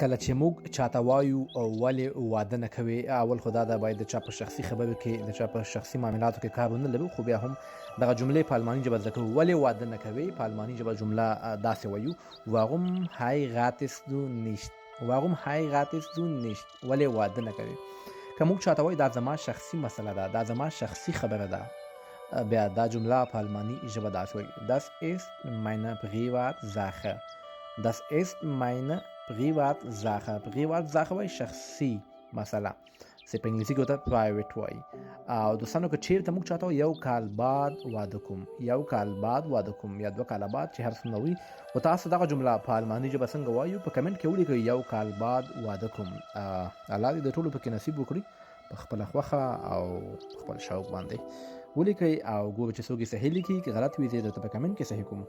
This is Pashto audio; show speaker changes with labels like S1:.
S1: کله چې موږ چاته وایو او ولې واده نه کوي، اول خو دا ده باید د چا په شخصي خبرو کې، د چا په شخصي معاملاتو کې کار ونه لرو، خو بیا هم دغه جملې په الماني ژبه زده کوو. ولې واده نه کوي؟ په الماني ژبه جمله داسې وایو: واغوم heiratest du nicht. واغوم heiratest du nicht. ولې واده نه کوي؟ که موږ چاته وایو دا زما شخصي مسله ده، دا زما شخصي خبره ده، بیا دا جمله په الماني ژبه داسې وایي: Das ist meine Privatsache. Das ist meine Privatsache. Privatsache وایي شخصي مسله، چې په انګلیسي کې ورته private وایي. او دوستانو که چیرته موږ چاته یو کال بعد واده کوم، یو کال بعد واده کوم یا 2 کاله بعد چې هر څومره وي، و تاسو دغه جمله په الماني ژبه څنګه وایو په کمنټ کې ولیکئ: یو کال بعد واده کوم. الله دې د ټولو پکې نصیب وکړي په خپله خوښه او خپل شوق باندې ولیکئ او ګورو چې څوک یې صحیح لیکي، که غلط وي زه یې درته په کمنټ کې صحیح کوم.